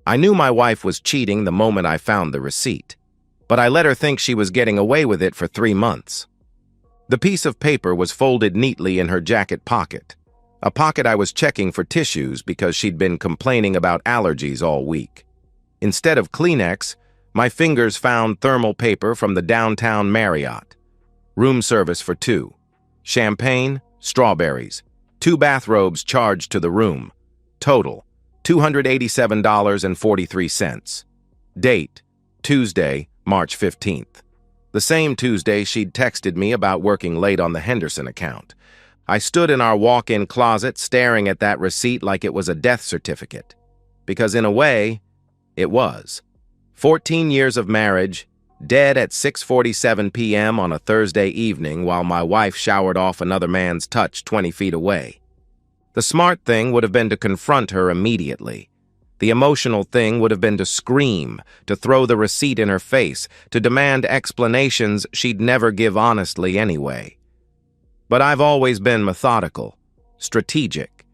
I knew my wife was cheating the moment I found the receipt, but I let her think she was getting away with it for 3 months. The piece of paper was folded neatly in her jacket pocket, a pocket I was checking for tissues because she'd been complaining about allergies all week. Instead of Kleenex, my fingers found thermal paper from the downtown Marriott. Room service for 2. Champagne, strawberries. 2 bathrobes charged to the room. Total, $287.43. Date, Tuesday, March 15th. The same Tuesday she'd texted me about working late on the Henderson account. I stood in our walk-in closet staring at that receipt like it was a death certificate. Because in a way, it was. 14 years of marriage, dead at 6:47 p.m. on a Thursday evening while my wife showered off another man's touch 20 feet away. The smart thing would have been to confront her immediately. The emotional thing would have been to scream, to throw the receipt in her face, to demand explanations she'd never give honestly anyway. But I've always been methodical, strategic.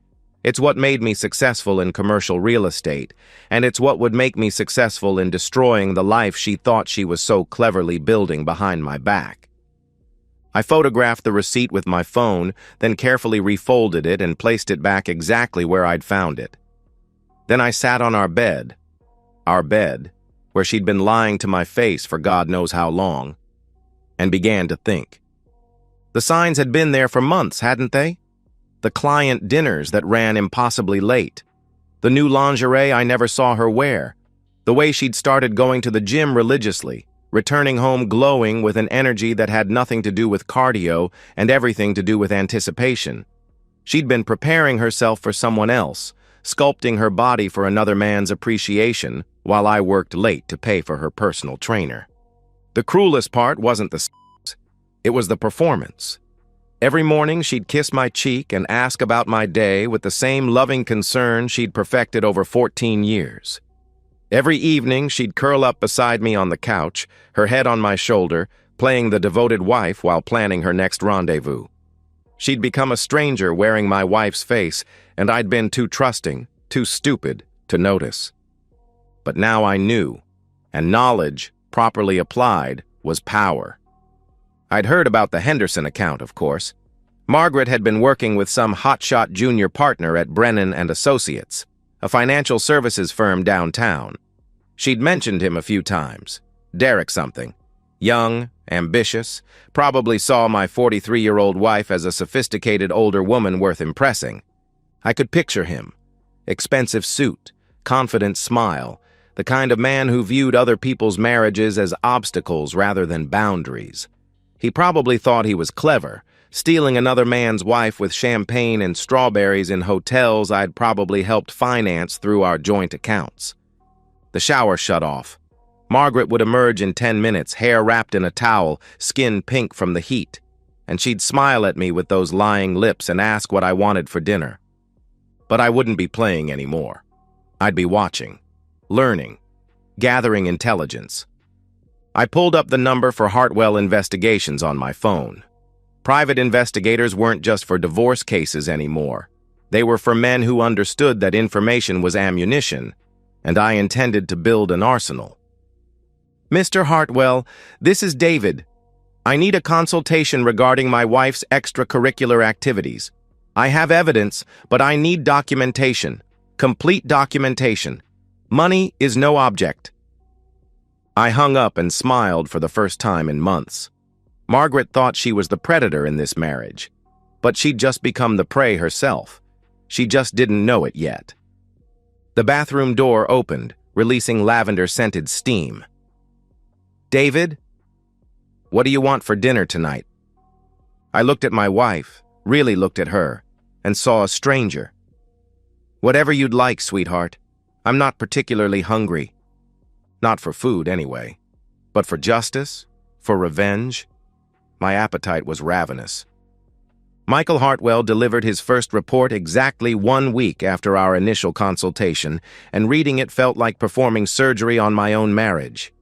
It's what made me successful in commercial real estate, and it's what would make me successful in destroying the life she thought she was so cleverly building behind my back. I photographed the receipt with my phone, then carefully refolded it and placed it back exactly where I'd found it. Then I sat on our bed, where she'd been lying to my face for God knows how long, and began to think. The signs had been there for months, hadn't they? The client dinners that ran impossibly late, the new lingerie I never saw her wear, the way she'd started going to the gym religiously, returning home glowing with an energy that had nothing to do with cardio and everything to do with anticipation. She'd been preparing herself for someone else, sculpting her body for another man's appreciation, while I worked late to pay for her personal trainer. The cruelest part wasn't the sex, it was the performance. Every morning she'd kiss my cheek and ask about my day with the same loving concern she'd perfected over 14 years. Every evening she'd curl up beside me on the couch, her head on my shoulder, playing the devoted wife while planning her next rendezvous. She'd become a stranger wearing my wife's face, and I'd been too trusting, too stupid to notice. But now I knew, and knowledge, properly applied, was power. I'd heard about the Henderson account, of course. Margaret had been working with some hotshot junior partner at Brennan and Associates, a financial services firm downtown. She'd mentioned him a few times. Derek something. Young, ambitious, probably saw my 43-year-old wife as a sophisticated older woman worth impressing. I could picture him. Expensive suit, confident smile, the kind of man who viewed other people's marriages as obstacles rather than boundaries. He probably thought he was clever, stealing another man's wife with champagne and strawberries in hotels I'd probably helped finance through our joint accounts. The shower shut off. Margaret would emerge in 10 minutes, hair wrapped in a towel, skin pink from the heat, and she'd smile at me with those lying lips and ask what I wanted for dinner. But I wouldn't be playing anymore. I'd be watching, learning, gathering intelligence. I pulled up the number for Hartwell Investigations on my phone. Private investigators weren't just for divorce cases anymore. They were for men who understood that information was ammunition, and I intended to build an arsenal. Mr. Hartwell, this is David. I need a consultation regarding my wife's extracurricular activities. I have evidence, but I need documentation. Complete documentation. Money is no object. I hung up and smiled for the first time in months. Margaret thought she was the predator in this marriage, but she'd just become the prey herself. She just didn't know it yet. The bathroom door opened, releasing lavender-scented steam. David, what do you want for dinner tonight? I looked at my wife, really looked at her, and saw a stranger. Whatever you'd like, sweetheart. I'm not particularly hungry. Not for food, anyway. But for justice? For revenge? My appetite was ravenous. Michael Hartwell delivered his first report exactly 1 week after our initial consultation, and reading it felt like performing surgery on my own marriage.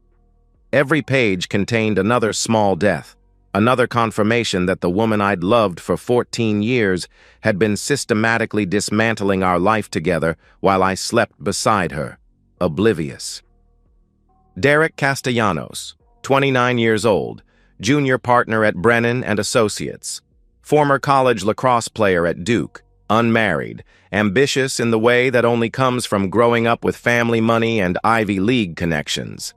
Every page contained another small death, another confirmation that the woman I'd loved for 14 years had been systematically dismantling our life together while I slept beside her. oblivious. Derek Castellanos, 29 years old, junior partner at Brennan and Associates, former college lacrosse player at Duke, unmarried, ambitious in the way that only comes from growing up with family money and Ivy League connections.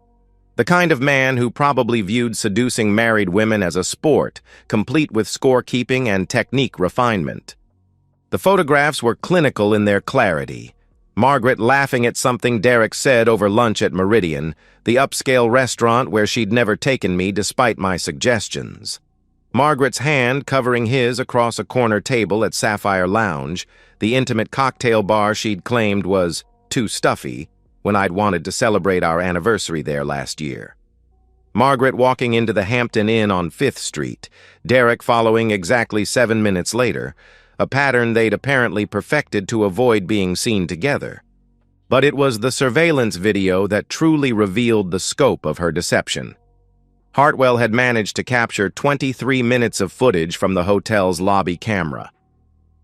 The kind of man who probably viewed seducing married women as a sport, complete with scorekeeping and technique refinement. The photographs were clinical in their clarity. Margaret laughing at something Derek said over lunch at Meridian, the upscale restaurant where she'd never taken me despite my suggestions. Margaret's hand covering his across a corner table at Sapphire Lounge, the intimate cocktail bar she'd claimed was too stuffy when I'd wanted to celebrate our anniversary there last year. Margaret walking into the Hampton Inn on 5th Street, Derek following exactly 7 minutes later, a pattern they'd apparently perfected to avoid being seen together. But it was the surveillance video that truly revealed the scope of her deception. Hartwell had managed to capture 23 minutes of footage from the hotel's lobby camera.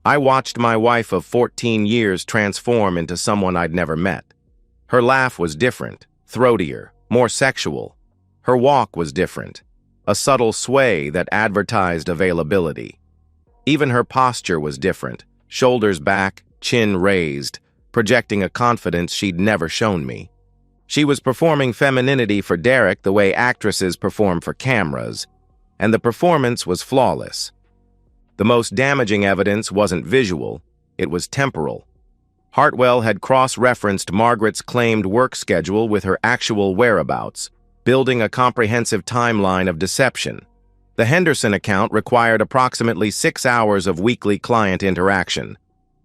I watched my wife of 14 years transform into someone I'd never met. Her laugh was different, throatier, more sexual. Her walk was different, a subtle sway that advertised availability. Even her posture was different, shoulders back, chin raised, projecting a confidence she'd never shown me. She was performing femininity for Derek the way actresses perform for cameras, and the performance was flawless. The most damaging evidence wasn't visual, it was temporal. Hartwell had cross-referenced Margaret's claimed work schedule with her actual whereabouts, building a comprehensive timeline of deception. The Henderson account required approximately 6 hours of weekly client interaction.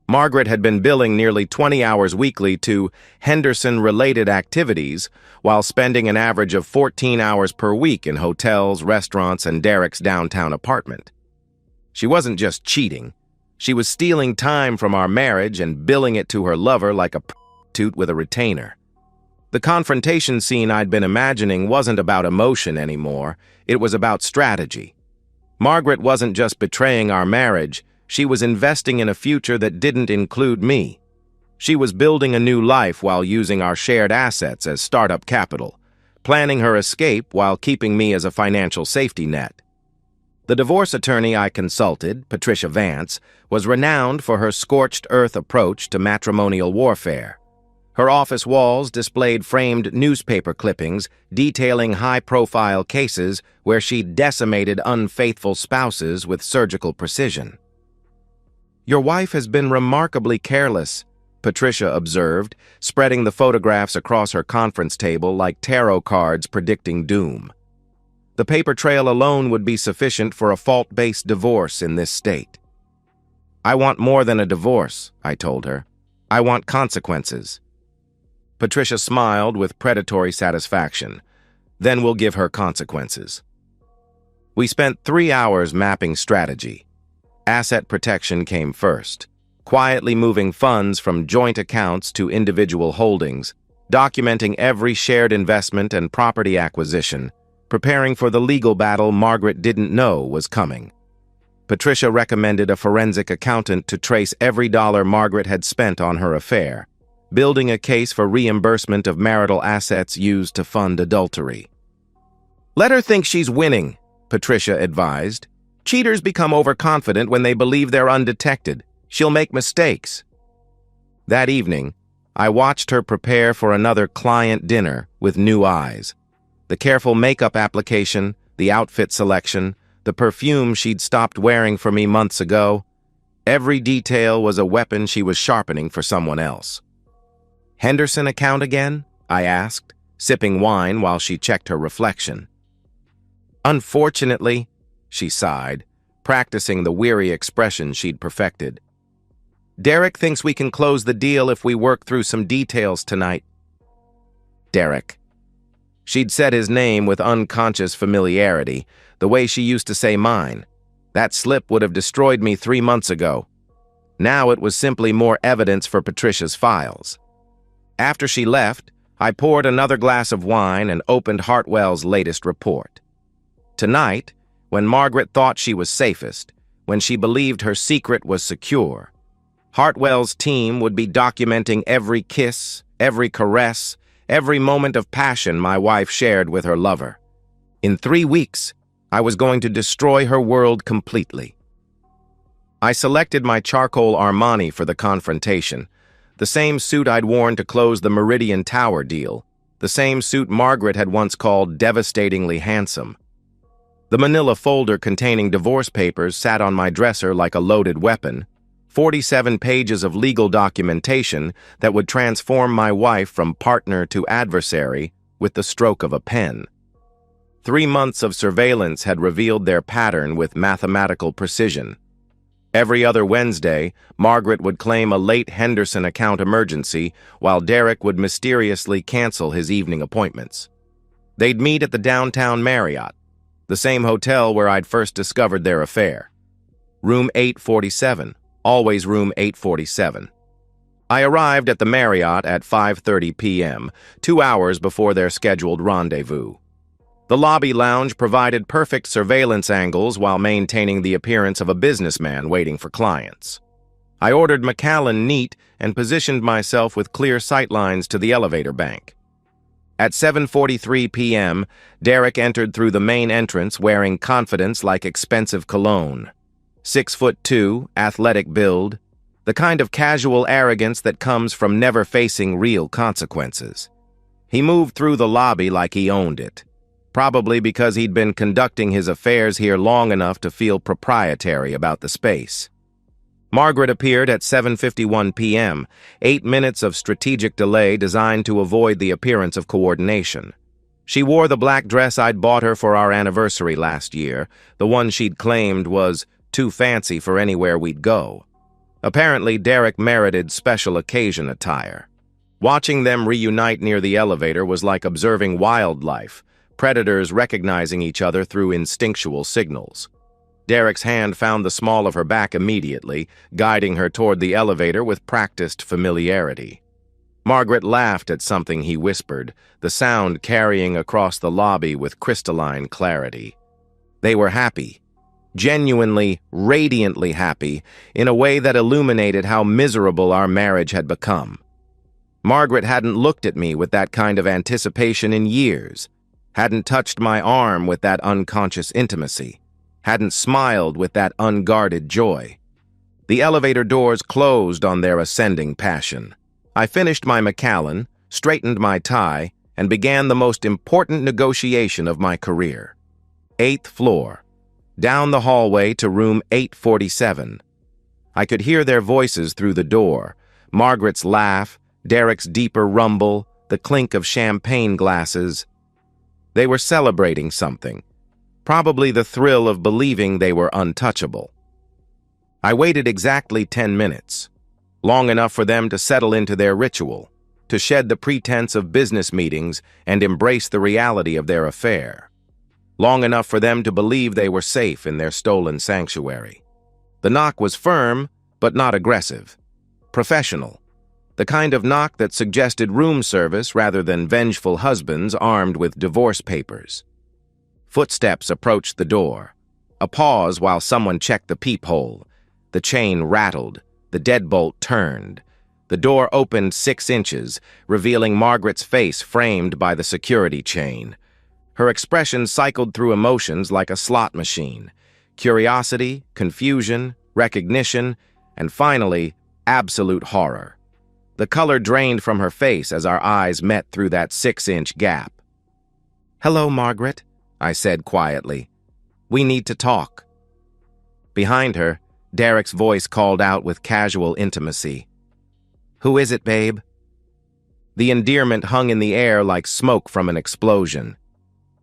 Margaret had been billing nearly 20 hours weekly to Henderson-related activities, while spending an average of 14 hours per week in hotels, restaurants, and Derek's downtown apartment. She wasn't just cheating. She was stealing time from our marriage and billing it to her lover like a prostitute with a retainer. The confrontation scene I'd been imagining wasn't about emotion anymore, it was about strategy. Margaret wasn't just betraying our marriage, she was investing in a future that didn't include me. She was building a new life while using our shared assets as startup capital, planning her escape while keeping me as a financial safety net. The divorce attorney I consulted, Patricia Vance, was renowned for her scorched earth approach to matrimonial warfare. Her office walls displayed framed newspaper clippings detailing high-profile cases where she'd decimated unfaithful spouses with surgical precision. "Your wife has been remarkably careless," Patricia observed, spreading the photographs across her conference table like tarot cards predicting doom. The paper trail alone would be sufficient for a fault-based divorce in this state. "I want more than a divorce," I told her. "I want consequences." Patricia smiled with predatory satisfaction. "Then we'll give her consequences." We spent 3 hours mapping strategy. Asset protection came first, quietly moving funds from joint accounts to individual holdings, documenting every shared investment and property acquisition, preparing for the legal battle Margaret didn't know was coming. Patricia recommended a forensic accountant to trace every dollar Margaret had spent on her affair, building a case for reimbursement of marital assets used to fund adultery. "Let her think she's winning," Patricia advised. "Cheaters become overconfident when they believe they're undetected. She'll make mistakes." That evening, I watched her prepare for another client dinner with new eyes. The careful makeup application, the outfit selection, the perfume she'd stopped wearing for me months ago, every detail was a weapon she was sharpening for someone else. "Henderson account again?" I asked, sipping wine while she checked her reflection. "Unfortunately," she sighed, practicing the weary expression she'd perfected. "Derek thinks we can close the deal if we work through some details tonight." Derek. She'd said his name with unconscious familiarity, the way she used to say mine. That slip would have destroyed me 3 months ago. Now it was simply more evidence for Patricia's files. After she left, I poured another glass of wine and opened Hartwell's latest report. Tonight, when Margaret thought she was safest, when she believed her secret was secure, Hartwell's team would be documenting every kiss, every caress, every moment of passion my wife shared with her lover. In 3 weeks, I was going to destroy her world completely. I selected my charcoal Armani for the confrontation, the same suit I'd worn to close the Meridian Tower deal, the same suit Margaret had once called devastatingly handsome. The manila folder containing divorce papers sat on my dresser like a loaded weapon, 47 pages of legal documentation that would transform my wife from partner to adversary with the stroke of a pen. 3 months of surveillance had revealed their pattern with mathematical precision. Every other Wednesday, Margaret would claim a late Henderson account emergency, while Derek would mysteriously cancel his evening appointments. They'd meet at the downtown Marriott, the same hotel where I'd first discovered their affair. Room 847, always room 847. I arrived at the Marriott at 5:30 p.m., 2 hours before their scheduled rendezvous. The lobby lounge provided perfect surveillance angles while maintaining the appearance of a businessman waiting for clients. I ordered Macallan neat and positioned myself with clear sightlines to the elevator bank. At 7:43 p.m., Derek entered through the main entrance wearing confidence like expensive cologne. 6'2", athletic build, the kind of casual arrogance that comes from never facing real consequences. He moved through the lobby like he owned it, probably because he'd been conducting his affairs here long enough to feel proprietary about the space. Margaret appeared at 7:51 p.m., 8 minutes of strategic delay designed to avoid the appearance of coordination. She wore the black dress I'd bought her for our anniversary last year, the one she'd claimed was too fancy for anywhere we'd go. Apparently, Derek merited special occasion attire. Watching them reunite near the elevator was like observing wildlife, predators recognizing each other through instinctual signals. Derek's hand found the small of her back immediately, guiding her toward the elevator with practiced familiarity. Margaret laughed at something he whispered, the sound carrying across the lobby with crystalline clarity. They were happy, genuinely, radiantly happy, in a way that illuminated how miserable our marriage had become. Margaret hadn't looked at me with that kind of anticipation in years, hadn't touched my arm with that unconscious intimacy, hadn't smiled with that unguarded joy. The elevator doors closed on their ascending passion. I finished my Macallan, straightened my tie, and began the most important negotiation of my career. 8th floor, down the hallway to room 847. I could hear their voices through the door, Margaret's laugh, Derek's deeper rumble, the clink of champagne glasses. They were celebrating something, probably the thrill of believing they were untouchable. I waited exactly 10 minutes, long enough for them to settle into their ritual, to shed the pretense of business meetings and embrace the reality of their affair, long enough for them to believe they were safe in their stolen sanctuary. The knock was firm, but not aggressive, professional, the kind of knock that suggested room service rather than vengeful husbands armed with divorce papers. Footsteps approached the door. A pause while someone checked the peephole. The chain rattled. The deadbolt turned. The door opened 6 inches, revealing Margaret's face framed by the security chain. Her expression cycled through emotions like a slot machine. Curiosity, confusion, recognition, and finally, absolute horror. The color drained from her face as our eyes met through that 6-inch gap. "Hello, Margaret," I said quietly. "We need to talk." Behind her, Derek's voice called out with casual intimacy. "Who is it, babe?" The endearment hung in the air like smoke from an explosion.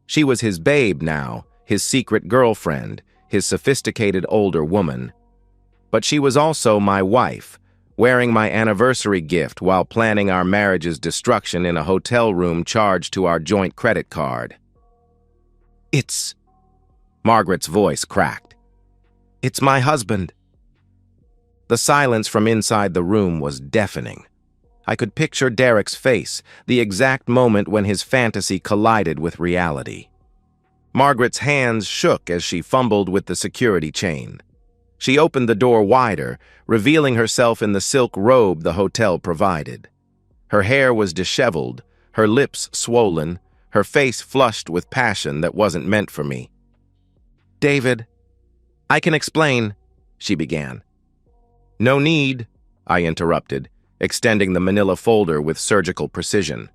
She was his babe now, his secret girlfriend, his sophisticated older woman. But she was also my wife, wearing my anniversary gift while planning our marriage's destruction in a hotel room charged to our joint credit card. "It's..." Margaret's voice cracked. "It's my husband." The silence from inside the room was deafening. I could picture Derek's face, the exact moment when his fantasy collided with reality. Margaret's hands shook as she fumbled with the security chain. She opened the door wider, revealing herself in the silk robe the hotel provided. Her hair was disheveled, her lips swollen, her face flushed with passion that wasn't meant for me. "David, I can explain," she began. "No need," I interrupted, extending the manila folder with surgical precision.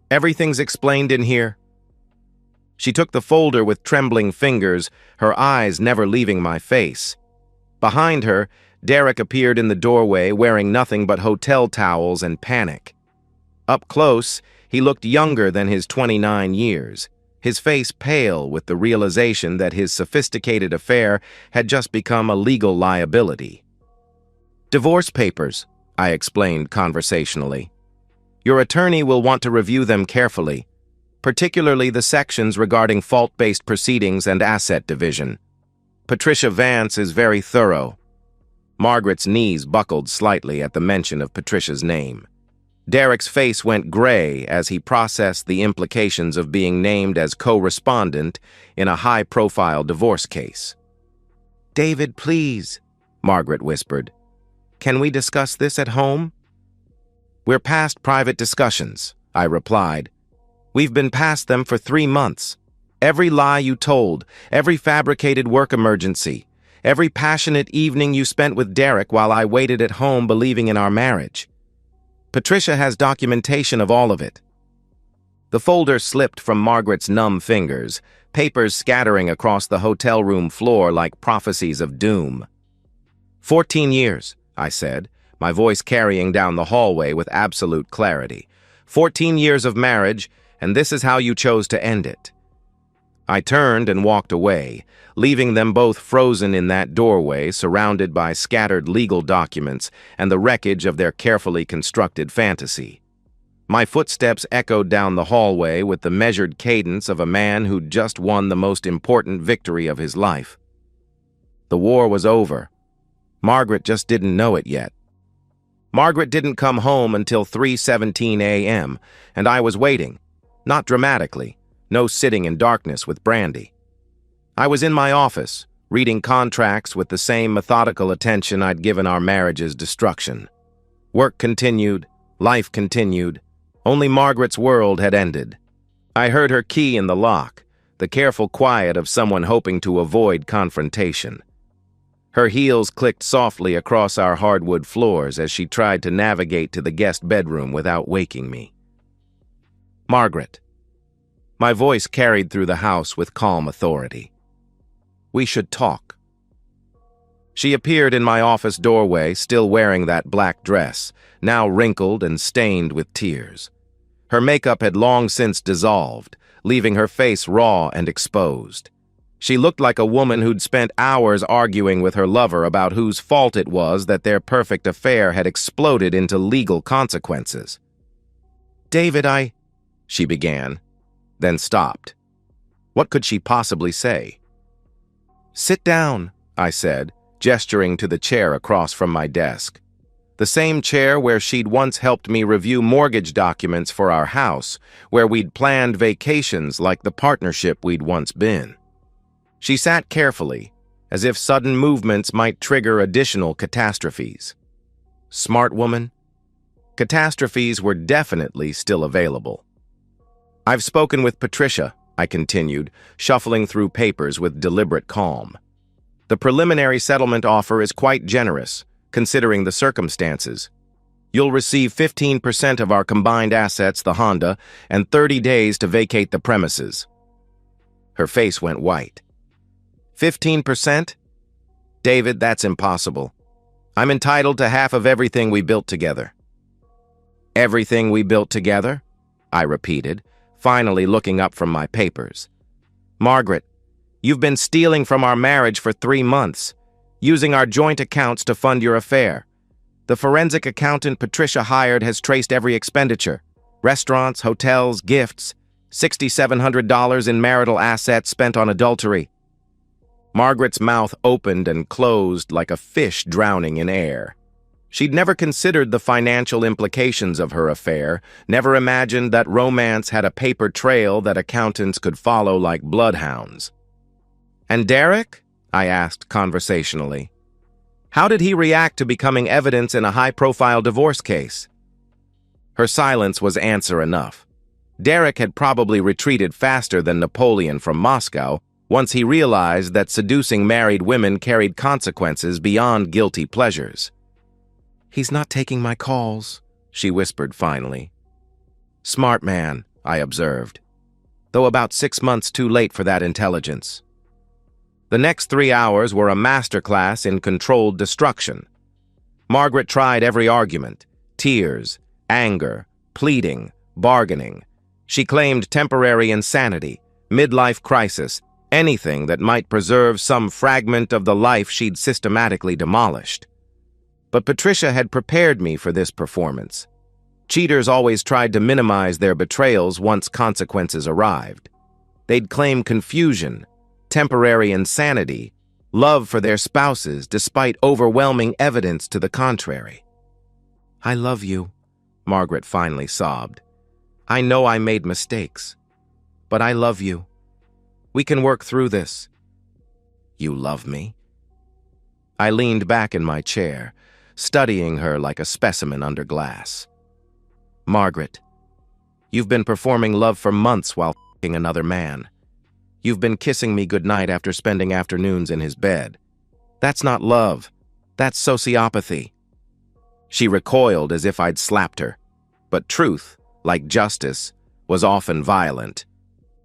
"Everything's explained in here." She took the folder with trembling fingers, her eyes never leaving my face. Behind her, Derek appeared in the doorway wearing nothing but hotel towels and panic. Up close, he looked younger than his 29 years, his face pale with the realization that his sophisticated affair had just become a legal liability. "Divorce papers," I explained conversationally. "Your attorney will want to review them carefully, particularly the sections regarding fault-based proceedings and asset division. Patricia Vance is very thorough." Margaret's knees buckled slightly at the mention of Patricia's name. Derek's face went gray as he processed the implications of being named as co-respondent in a high-profile divorce case. "David, please," Margaret whispered. "Can we discuss this at home?" "We're past private discussions," I replied. "We've been past them for 3 months. Every lie you told, every fabricated work emergency, every passionate evening you spent with Derek while I waited at home believing in our marriage. Patricia has documentation of all of it." The folder slipped from Margaret's numb fingers, papers scattering across the hotel room floor like prophecies of doom. 14 years, I said, my voice carrying down the hallway with absolute clarity. 14 years of marriage, and this is how you chose to end it. I turned and walked away, leaving them both frozen in that doorway, surrounded by scattered legal documents and the wreckage of their carefully constructed fantasy. My footsteps echoed down the hallway with the measured cadence of a man who'd just won the most important victory of his life. The war was over. Margaret just didn't know it yet. Margaret didn't come home until 3:17 a.m., and I was waiting, not dramatically, no sitting in darkness with brandy. I was in my office, reading contracts with the same methodical attention I'd given our marriage's destruction. Work continued, life continued, only Margaret's world had ended. I heard her key in the lock, the careful quiet of someone hoping to avoid confrontation. Her heels clicked softly across our hardwood floors as she tried to navigate to the guest bedroom without waking me. "Margaret." My voice carried through the house with calm authority. "We should talk." She appeared in my office doorway, still wearing that black dress, now wrinkled and stained with tears. Her makeup had long since dissolved, leaving her face raw and exposed. She looked like a woman who'd spent hours arguing with her lover about whose fault it was that their perfect affair had exploded into legal consequences. "David, she began, then stopped. What could she possibly say? "Sit down," I said, gesturing to the chair across from my desk. The same chair where she'd once helped me review mortgage documents for our house, where we'd planned vacations like the partnership we'd once been. She sat carefully, as if sudden movements might trigger additional catastrophes. Smart woman? Catastrophes were definitely still available. "I've spoken with Patricia," I continued, shuffling through papers with deliberate calm. "The preliminary settlement offer is quite generous, considering the circumstances. You'll receive 15% of our combined assets, the Honda, and 30 days to vacate the premises." Her face went white. 15%? David, that's impossible. I'm entitled to half of everything we built together. "Everything we built together?" I repeated, finally looking up from my papers. "Margaret, you've been stealing from our marriage for 3 months, using our joint accounts to fund your affair. The forensic accountant Patricia hired has traced every expenditure. Restaurants, hotels, gifts, $6,700 in marital assets spent on adultery." Margaret's mouth opened and closed like a fish drowning in air. She'd never considered the financial implications of her affair, never imagined that romance had a paper trail that accountants could follow like bloodhounds. "And Derek?" I asked conversationally. "How did he react to becoming evidence in a high-profile divorce case?" Her silence was answer enough. Derek had probably retreated faster than Napoleon from Moscow once he realized that seducing married women carried consequences beyond guilty pleasures. "He's not taking my calls," she whispered finally. "Smart man," I observed, though about 6 months too late for that intelligence. The next 3 hours were a masterclass in controlled destruction. Margaret tried every argument: tears, anger, pleading, bargaining. She claimed temporary insanity, midlife crisis, anything that might preserve some fragment of the life she'd systematically demolished. But Patricia had prepared me for this performance. Cheaters always tried to minimize their betrayals once consequences arrived. They'd claim confusion, temporary insanity, love for their spouses despite overwhelming evidence to the contrary. "I love you," Margaret finally sobbed. "I know I made mistakes, but I love you. We can work through this." "You love me?" I leaned back in my chair, studying her like a specimen under glass. "Margaret, you've been performing love for months while f***ing another man. You've been kissing me goodnight after spending afternoons in his bed. That's not love. That's sociopathy." She recoiled as if I'd slapped her. But truth, like justice, was often violent.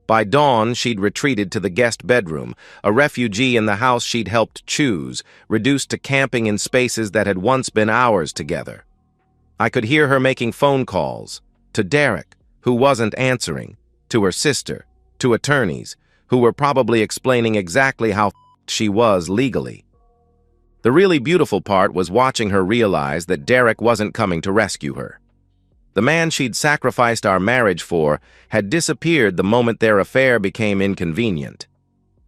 By dawn, she'd retreated to the guest bedroom, a refugee in the house she'd helped choose, reduced to camping in spaces that had once been ours together. I could hear her making phone calls, to Derek, who wasn't answering, to her sister, to attorneys, who were probably explaining exactly how f***ed she was legally. The really beautiful part was watching her realize that Derek wasn't coming to rescue her. The man she'd sacrificed our marriage for had disappeared the moment their affair became inconvenient.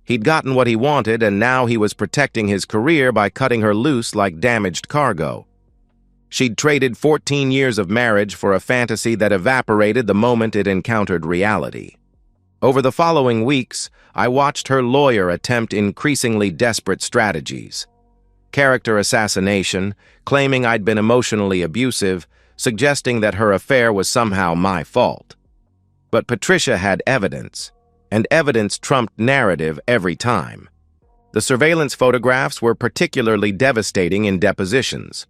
He'd gotten what he wanted, and now he was protecting his career by cutting her loose like damaged cargo. She'd traded 14 years of marriage for a fantasy that evaporated the moment it encountered reality. Over the following weeks, I watched her lawyer attempt increasingly desperate strategies. Character assassination, claiming I'd been emotionally abusive, suggesting that her affair was somehow my fault. But Patricia had evidence, and evidence trumped narrative every time. The surveillance photographs were particularly devastating in depositions.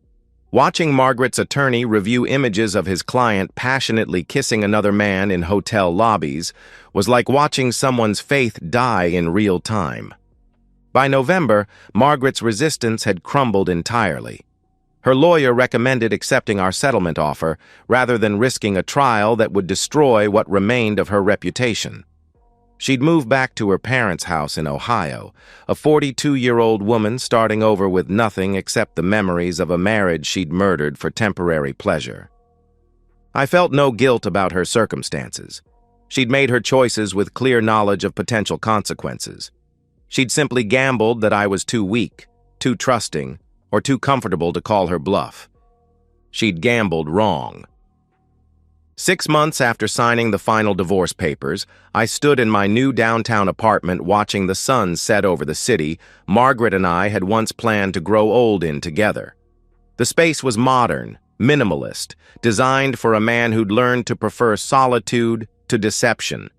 Watching Margaret's attorney review images of his client passionately kissing another man in hotel lobbies was like watching someone's faith die in real time. By November, Margaret's resistance had crumbled entirely. Her lawyer recommended accepting our settlement offer rather than risking a trial that would destroy what remained of her reputation. She'd moved back to her parents' house in Ohio, a 42-year-old woman starting over with nothing except the memories of a marriage she'd murdered for temporary pleasure. I felt no guilt about her circumstances. She'd made her choices with clear knowledge of potential consequences. She'd simply gambled that I was too weak, too trusting, or too comfortable to call her bluff. She'd gambled wrong. 6 months after signing the final divorce papers, I stood in my new downtown apartment watching the sun set over the city Margaret and I had once planned to grow old in together. The space was modern, minimalist, designed for a man who'd learned to prefer solitude to deception.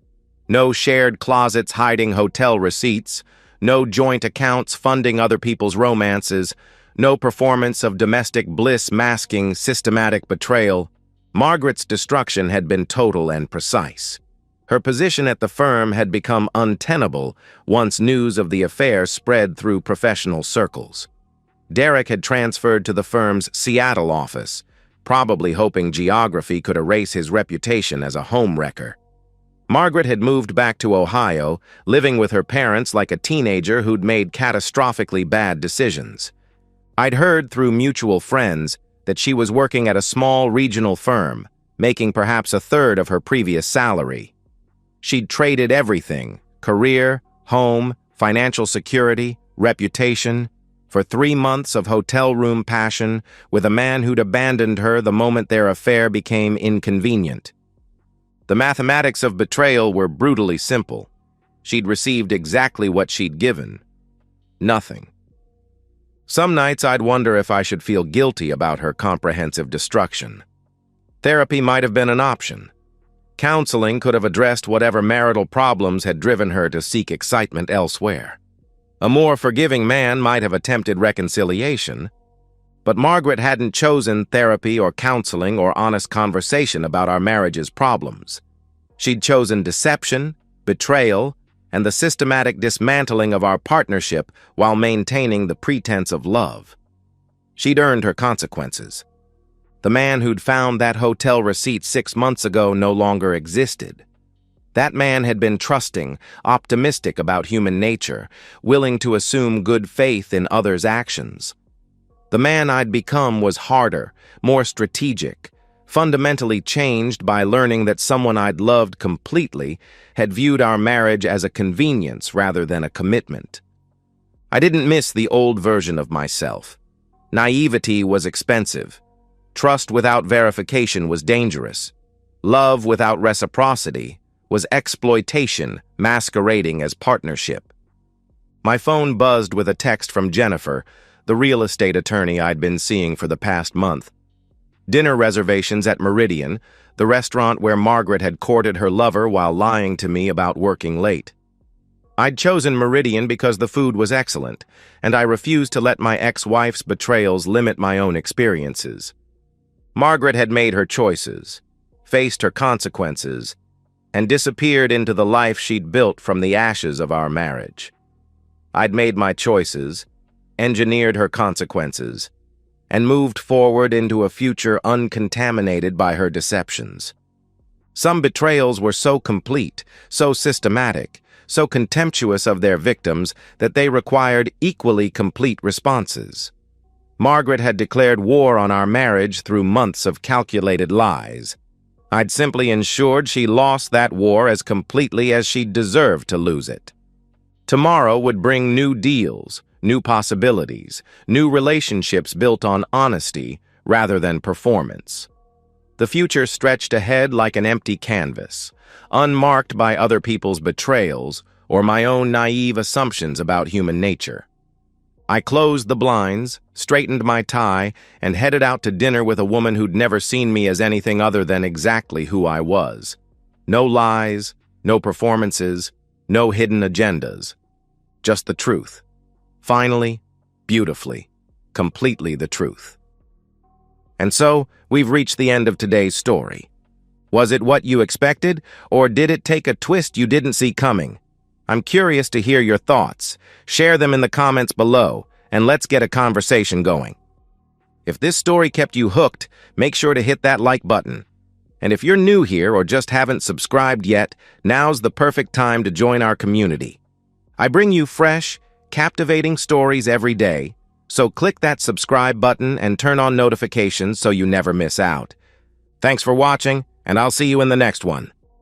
No shared closets hiding hotel receipts, no joint accounts funding other people's romances, no performance of domestic bliss masking systematic betrayal. Margaret's destruction had been total and precise. Her position at the firm had become untenable once news of the affair spread through professional circles. Derek had transferred to the firm's Seattle office, probably hoping geography could erase his reputation as a homewrecker. Margaret had moved back to Ohio, living with her parents like a teenager who'd made catastrophically bad decisions. I'd heard through mutual friends that she was working at a small regional firm, making perhaps a third of her previous salary. She'd traded everything: career, home, financial security, reputation, for 3 months of hotel room passion with a man who'd abandoned her the moment their affair became inconvenient. The mathematics of betrayal were brutally simple. She'd received exactly what she'd given: nothing. Some nights I'd wonder if I should feel guilty about her comprehensive destruction. Therapy might have been an option. Counseling could have addressed whatever marital problems had driven her to seek excitement elsewhere. A more forgiving man might have attempted reconciliation, but Margaret hadn't chosen therapy or counseling or honest conversation about our marriage's problems. She'd chosen deception, betrayal, and the systematic dismantling of our partnership while maintaining the pretense of love. She'd earned her consequences. The man who'd found that hotel receipt 6 months ago no longer existed. That man had been trusting, optimistic about human nature, willing to assume good faith in others' actions. The man I'd become was harder, more strategic, fundamentally changed by learning that someone I'd loved completely had viewed our marriage as a convenience rather than a commitment. I didn't miss the old version of myself. Naivety was expensive. Trust without verification was dangerous. Love without reciprocity was exploitation masquerading as partnership. My phone buzzed with a text from Jennifer, the real estate attorney I'd been seeing for the past month. Dinner reservations at Meridian, the restaurant where Margaret had courted her lover while lying to me about working late. I'd chosen Meridian because the food was excellent, and I refused to let my ex-wife's betrayals limit my own experiences. Margaret had made her choices, faced her consequences, and disappeared into the life she'd built from the ashes of our marriage. I'd made my choices, engineered her consequences, and moved forward into a future uncontaminated by her deceptions. Some betrayals were so complete, so systematic, so contemptuous of their victims that they required equally complete responses. Margaret had declared war on our marriage through months of calculated lies. I'd simply ensured she lost that war as completely as she deserved to lose it. Tomorrow would bring new deals, new possibilities, new relationships built on honesty rather than performance. The future stretched ahead like an empty canvas, unmarked by other people's betrayals or my own naive assumptions about human nature. I closed the blinds, straightened my tie, and headed out to dinner with a woman who'd never seen me as anything other than exactly who I was. No lies, no performances, no hidden agendas. Just the truth. Finally, beautifully, completely the truth. And so, we've reached the end of today's story. Was it what you expected, or did it take a twist you didn't see coming? I'm curious to hear your thoughts. Share them in the comments below, and let's get a conversation going. If this story kept you hooked, make sure to hit that like button. And if you're new here or just haven't subscribed yet, now's the perfect time to join our community. I bring you fresh, captivating stories every day, so click that subscribe button and turn on notifications so you never miss out. Thanks for watching, and I'll see you in the next one.